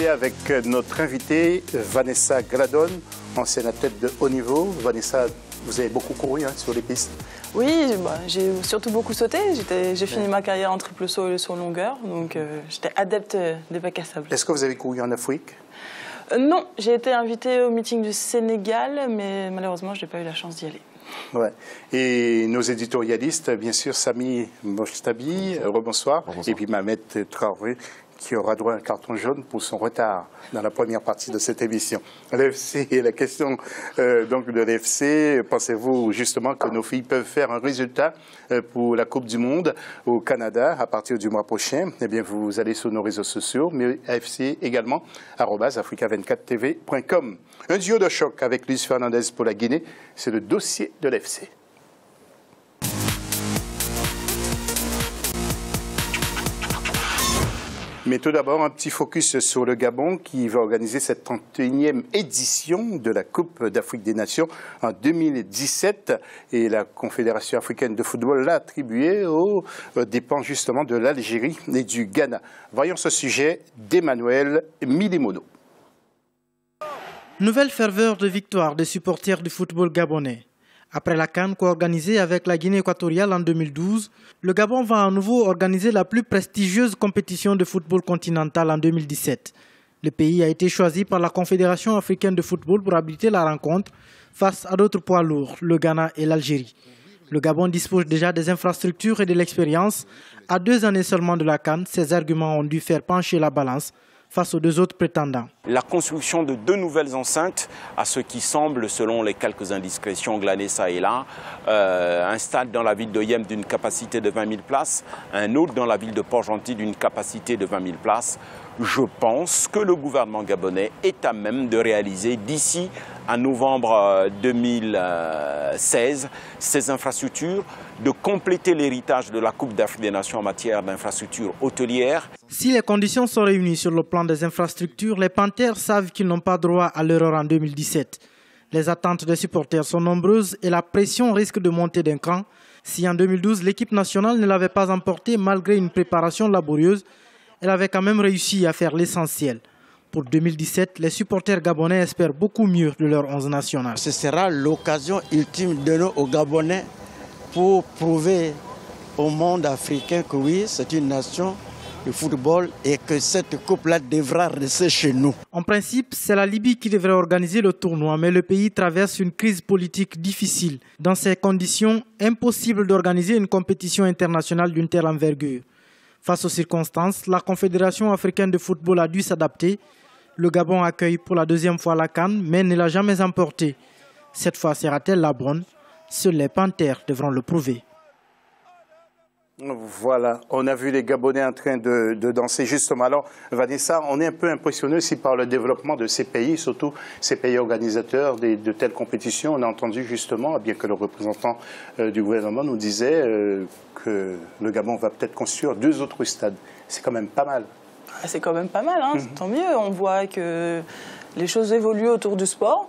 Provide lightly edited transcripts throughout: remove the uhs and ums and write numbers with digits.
FC avec notre invitée Vanessa Gladon, ancienne athlète de haut niveau. Vanessa, vous avez beaucoup couru sur les pistes? Oui, j'ai surtout beaucoup sauté. J'ai fini ma carrière en triple saut et le saut en longueur, donc j'étais adepte des bacs à sable. Est-ce que vous avez couru en Afrique? Non, j'ai été invitée au meeting du Sénégal, mais malheureusement, je n'ai pas eu la chance d'y aller. Ouais. Et nos éditorialistes, bien sûr, Sami Mochtabi, rebonsoir, et puis Mohamed Traoré, qui aura droit à un carton jaune pour son retard dans la première partie de cette émission. L'FC, la question donc de l'FC, pensez-vous justement que nos filles peuvent faire un résultat pour la Coupe du Monde au Canada à partir du mois prochain? Eh bien, vous allez sur nos réseaux sociaux, mais AFC également, @africa24tv.com. Un duo de choc avec Luis Fernandez pour la Guinée, c'est le dossier de l'FC. Mais tout d'abord, un petit focus sur le Gabon qui va organiser cette 31e édition de la Coupe d'Afrique des Nations en 2017. Et la Confédération africaine de football l'a attribuée aux dépens justement de l'Algérie et du Ghana. Voyons ce sujet d'Emmanuel Milimono. Nouvelle ferveur de victoire des supporters du football gabonais. Après la CAN co-organisée avec la Guinée équatoriale en 2012, le Gabon va à nouveau organiser la plus prestigieuse compétition de football continental en 2017. Le pays a été choisi par la Confédération africaine de football pour abriter la rencontre face à d'autres poids lourds, le Ghana et l'Algérie. Le Gabon dispose déjà des infrastructures et de l'expérience. À 2 années seulement de la CAN, ces arguments ont dû faire pencher la balance face aux 2 autres prétendants. La construction de 2 nouvelles enceintes, à ce qui semble, selon les quelques indiscrétions glanées ça et là, un stade dans la ville de Yem d'une capacité de 20 000 places, un autre dans la ville de Port-Gentil d'une capacité de 20 000 places. Je pense que le gouvernement gabonais est à même de réaliser d'ici à novembre 2016 ces infrastructures, de compléter l'héritage de la Coupe d'Afrique des Nations en matière d'infrastructures hôtelières. Si les conditions sont réunies sur le plan des infrastructures, les Panthères savent qu'ils n'ont pas droit à l'erreur en 2017. Les attentes des supporters sont nombreuses et la pression risque de monter d'un cran. Si en 2012, l'équipe nationale ne l'avait pas emporté malgré une préparation laborieuse, elle avait quand même réussi à faire l'essentiel. Pour 2017, les supporters gabonais espèrent beaucoup mieux de leur 11 national. Ce sera l'occasion ultime donnée aux Gabonais pour prouver au monde africain que oui, c'est une nation de football et que cette coupe-là devra rester chez nous. En principe, c'est la Libye qui devrait organiser le tournoi, mais le pays traverse une crise politique difficile. Dans ces conditions, impossible d'organiser une compétition internationale d'une telle envergure. Face aux circonstances, la Confédération africaine de football a dû s'adapter. Le Gabon accueille pour la 2e fois la CAN, mais ne l'a jamais emportée. Cette fois sera-t-elle la bonne? Seuls les Panthères devront le prouver. Voilà, on a vu les Gabonais en train de danser justement. Alors, Vanessa, on est un peu impressionné aussi par le développement de ces pays, surtout ces pays organisateurs de telles compétitions. On a entendu justement, bien que le représentant du gouvernement nous disait que le Gabon va peut-être construire 2 autres stades. C'est quand même pas mal. C'est quand même pas mal, hein. Tant mieux. On voit que les choses évoluent autour du sport.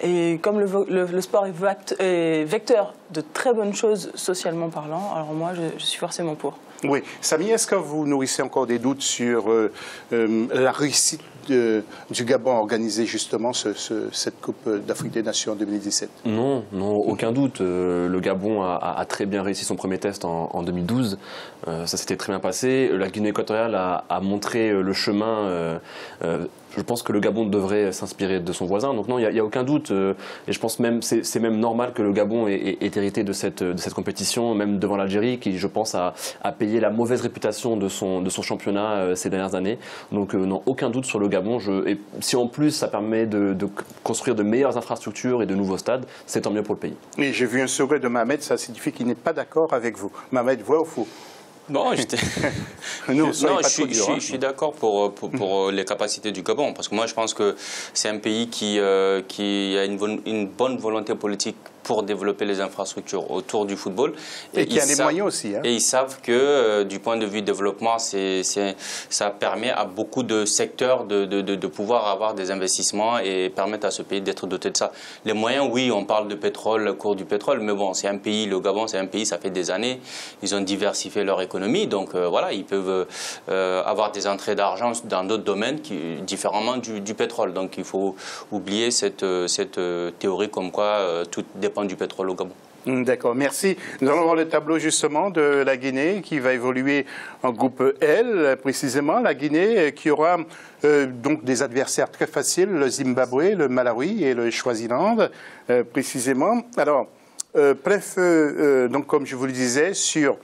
Et comme le sport est vecteur de très bonnes choses socialement parlant, alors moi, je suis forcément pour. Oui. Sami, est-ce que vous nourrissez encore des doutes sur la réussite du Gabon à organiser justement cette Coupe d'Afrique des Nations en 2017? Non, aucun doute. Le Gabon a très bien réussi son premier test en 2012. Ça s'était très bien passé. La Guinée équatoriale a montré le chemin. Je pense que le Gabon devrait s'inspirer de son voisin. Donc non, il n'y a aucun doute. Et je pense même c'est même normal que le Gabon ait hérité de cette compétition, même devant l'Algérie, qui, je pense, a payé la mauvaise réputation de son championnat ces dernières années. Donc non, aucun doute sur le Gabon. Et si en plus ça permet de construire de meilleures infrastructures et de nouveaux stades, c'est tant mieux pour le pays. Et j'ai vu un sourire de Mohamed, ça signifie qu'il n'est pas d'accord avec vous. Mohamed, vrai ou faux? Non, je suis d'accord pour les capacités du Gabon, parce que moi je pense que c'est un pays qui a une bonne volonté politique pour développer les infrastructures autour du football. Et qui a les moyens aussi. Hein. Et ils savent que du point de vue développement, ça permet à beaucoup de secteurs de pouvoir avoir des investissements et permettre à ce pays d'être doté de ça. Les moyens, oui, on parle de pétrole, cours du pétrole, mais bon, c'est un pays, le Gabon, c'est un pays, ça fait des années, ils ont diversifié leur économie. l'économie. Donc voilà, ils peuvent avoir des entrées d'argent dans d'autres domaines différemment du pétrole. Donc il faut oublier cette théorie comme quoi tout dépend du pétrole au Gabon. D'accord, merci. Nous allons voir le tableau justement de la Guinée qui va évoluer en groupe L, précisément. La Guinée qui aura donc des adversaires très faciles, le Zimbabwe, le Malawi et le Swaziland, précisément. Alors, donc comme je vous le disais, sur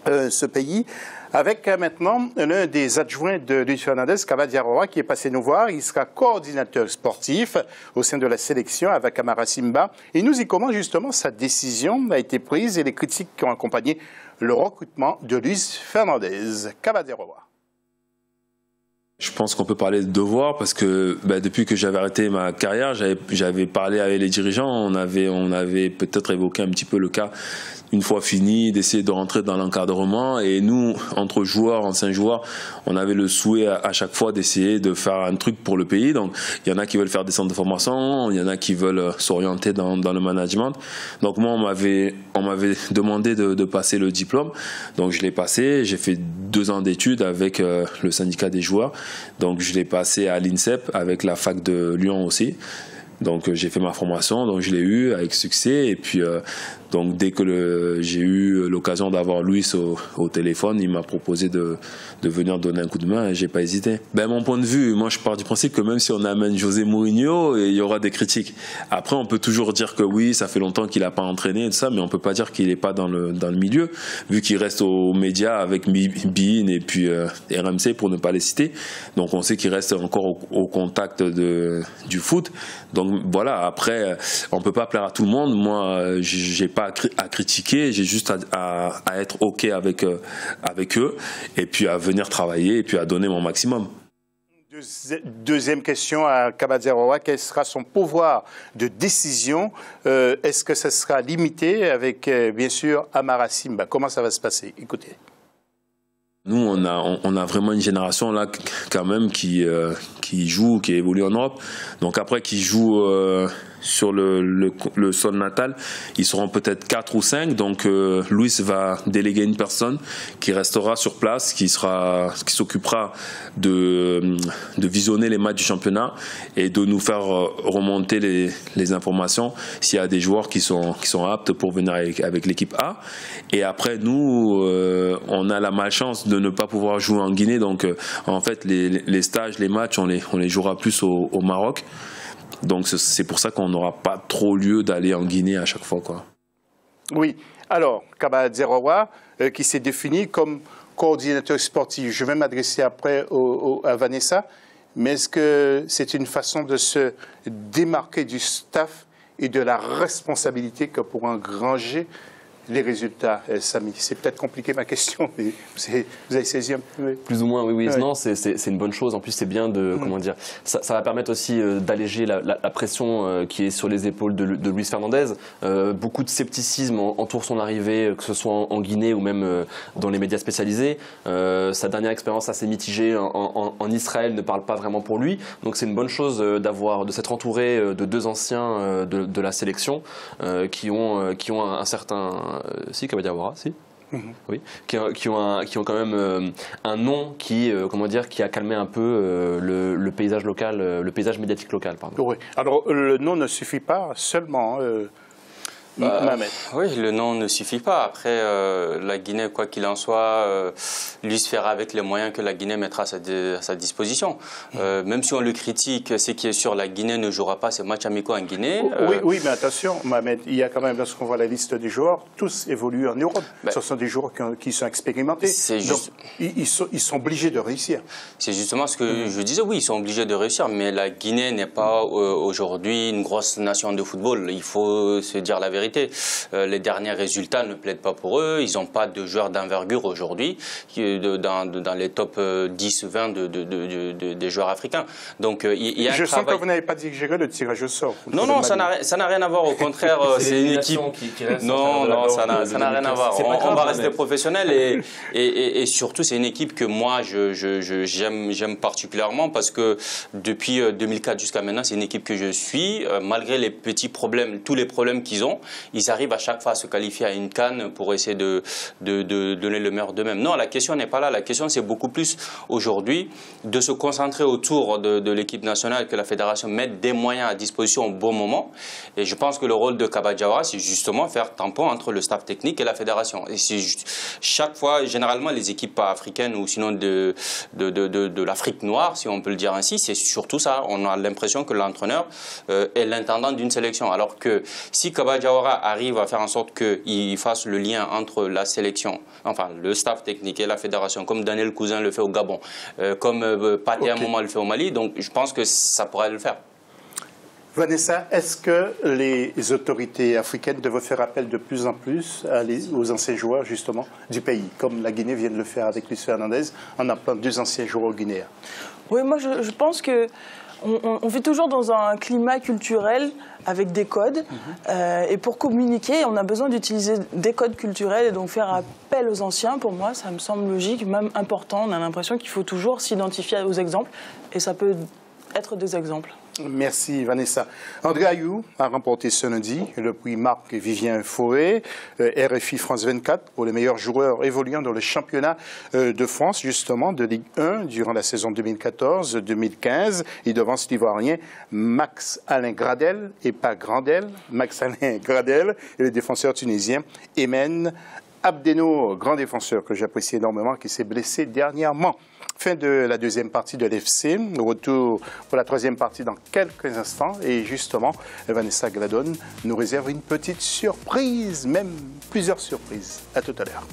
ce pays, avec maintenant l'un des adjoints de Luis Fernandez, Kaba Diarra, qui est passé nous voir. Il sera coordinateur sportif au sein de la sélection avec Amara Simba. Et nous y comment justement sa décision a été prise et les critiques qui ont accompagné le recrutement de Luis Fernandez. Kaba Diarra. Je pense qu'on peut parler de devoir parce que depuis que j'avais arrêté ma carrière, j'avais parlé avec les dirigeants. On avait peut-être évoqué un petit peu le cas, une fois fini, d'essayer de rentrer dans l'encadrement. Et nous, entre joueurs, anciens joueurs, on avait le souhait à chaque fois d'essayer de faire un truc pour le pays. Donc, il y en a qui veulent faire des centres de formation, il y en a qui veulent s'orienter dans le management. Donc moi, on m'avait demandé de passer le diplôme. Donc je l'ai passé. J'ai fait 2 ans d'études avec le syndicat des joueurs. Donc je l'ai passé à l'INSEP avec la fac de Lyon aussi. Donc j'ai fait ma formation, donc je l'ai eu avec succès. Et puis donc dès que j'ai eu l'occasion d'avoir Luis au téléphone, il m'a proposé de venir donner un coup de main et j'ai pas hésité. Mon point de vue, moi je pars du principe que même si on amène José Mourinho, il y aura des critiques. Après on peut toujours dire que oui, ça fait longtemps qu'il a pas entraîné et tout ça, mais on peut pas dire qu'il est pas dans le milieu, vu qu'il reste aux médias avec BeIN et puis RMC pour ne pas les citer. Donc on sait qu'il reste encore au contact du foot. Donc voilà, après on peut pas plaire à tout le monde. Moi j'ai pas à critiquer, j'ai juste à être OK avec eux et puis à venir travailler et puis à donner mon maximum. Deuxième question à Kaba Diarra, quel sera son pouvoir de décision? Est-ce que ça sera limité avec bien sûr Amara Simba? Comment ça va se passer? Écoutez. Nous, on a vraiment une génération là quand même qui joue, qui évolue en Europe. Donc après, qui joue sur le sol natal, ils seront peut-être 4 ou 5. Donc Luis va déléguer une personne qui restera sur place, qui s'occupera de visionner les matchs du championnat et de nous faire remonter les informations s'il y a des joueurs qui sont aptes pour venir avec l'équipe A. Et après, nous, on a la malchance de ne pas pouvoir jouer en Guinée. Donc en fait, les stages, les matchs, on les jouera plus au Maroc. Donc c'est pour ça qu'on n'aura pas trop lieu d'aller en Guinée à chaque fois, quoi. Oui. Alors, Kaba Diarra, qui s'est défini comme coordinateur sportif. Je vais m'adresser après à Vanessa. Mais est-ce que c'est une façon de se démarquer du staff et de la responsabilité que pour engranger les résultats, Samy? C'est peut-être compliqué ma question, mais vous avez saisi un peu. Plus ou moins, oui. Ouais. Non, c'est une bonne chose. En plus, c'est bien de, comment dire, ça va permettre aussi d'alléger la pression qui est sur les épaules de Luis Fernandez. Beaucoup de scepticisme entoure son arrivée, que ce soit en Guinée ou même dans les médias spécialisés. Sa dernière expérience assez mitigée en Israël ne parle pas vraiment pour lui. Donc c'est une bonne chose de s'être entouré de 2 anciens de la sélection qui ont un certain si, Kaba Diarra, si. Oui, qui ont quand même un nom qui a calmé un peu le paysage local, le paysage médiatique local, pardon. Oui. Alors le nom ne suffit pas seulement. Oui, le nom ne suffit pas. Après, la Guinée, quoi qu'il en soit, lui se fera avec les moyens que la Guinée mettra à sa disposition. Même si on le critique, c'est qui est sûr, la Guinée ne jouera pas ses matchs amicaux en Guinée. Oui, mais attention, Mohamed, il y a quand même, lorsqu'on voit la liste des joueurs, tous évoluent en Europe. Ce sont des joueurs qui sont expérimentés. Donc, ils sont obligés de réussir. C'est justement ce que je disais, oui, ils sont obligés de réussir, mais la Guinée n'est pas aujourd'hui une grosse nation de football. Il faut se dire la vérité. Les derniers résultats ne plaident pas pour eux. Ils n'ont pas de joueurs d'envergure aujourd'hui. dans les top 10-20 des joueurs africains. Donc, il y a un Je sens travail... que vous n'avez pas digéré le tirage au sort. Non, non, ça n'a rien à voir. Au contraire, c'est une équipe... Non, ça n'a rien à voir. On va rester professionnel et surtout, c'est une équipe que moi, j'aime particulièrement parce que depuis 2004 jusqu'à maintenant, c'est une équipe que je suis. Malgré les petits problèmes, tous les problèmes qu'ils ont, ils arrivent à chaque fois à se qualifier à une CAN pour essayer de donner le meilleur d'eux-mêmes. Non, la question n'est pas là. La question, c'est beaucoup plus aujourd'hui de se concentrer autour de l'équipe nationale, que la fédération mette des moyens à disposition au bon moment. Et je pense que le rôle de Kaba Diawara, c'est justement faire tampon entre le staff technique et la fédération. Et chaque fois, généralement, les équipes africaines ou sinon de l'Afrique noire, si on peut le dire ainsi, c'est surtout ça. On a l'impression que l'entraîneur est l'intendant d'une sélection. Alors que si Kaba Diawara arrive à faire en sorte qu'il fasse le lien entre la sélection, enfin le staff technique et la fédération, comme Daniel Cousin le fait au Gabon, comme Pathé à un moment le fait au Mali, donc je pense que ça pourrait le faire. Vanessa, est-ce que les autorités africaines devraient faire appel de plus en plus aux anciens joueurs justement du pays, comme la Guinée vient de le faire avec Luis Fernandez, en appelant 2 anciens joueurs guinéens? Oui, moi je pense que on vit toujours dans un climat culturel avec des codes. Et pour communiquer, on a besoin d'utiliser des codes culturels et donc faire appel aux anciens. Pour moi, ça me semble logique, même important. On a l'impression qu'il faut toujours s'identifier aux exemples et ça peut être des exemples. Merci Vanessa. André Ayou a remporté ce lundi le prix Marc-Vivien Fauré, RFI France 24, pour les meilleurs joueurs évoluant dans le championnat de France, justement, de Ligue 1 durant la saison 2014-2015. Il devance l'Ivoirien Max-Alain Gradel, et pas Grandel, Max-Alain Gradel, et le défenseur tunisien Emen Abdeno, grand défenseur que j'apprécie énormément, qui s'est blessé dernièrement. Fin de la deuxième partie de l'FC, retour pour la troisième partie dans quelques instants. Et justement, Vanessa Gladon nous réserve une petite surprise, même plusieurs surprises. À tout à l'heure.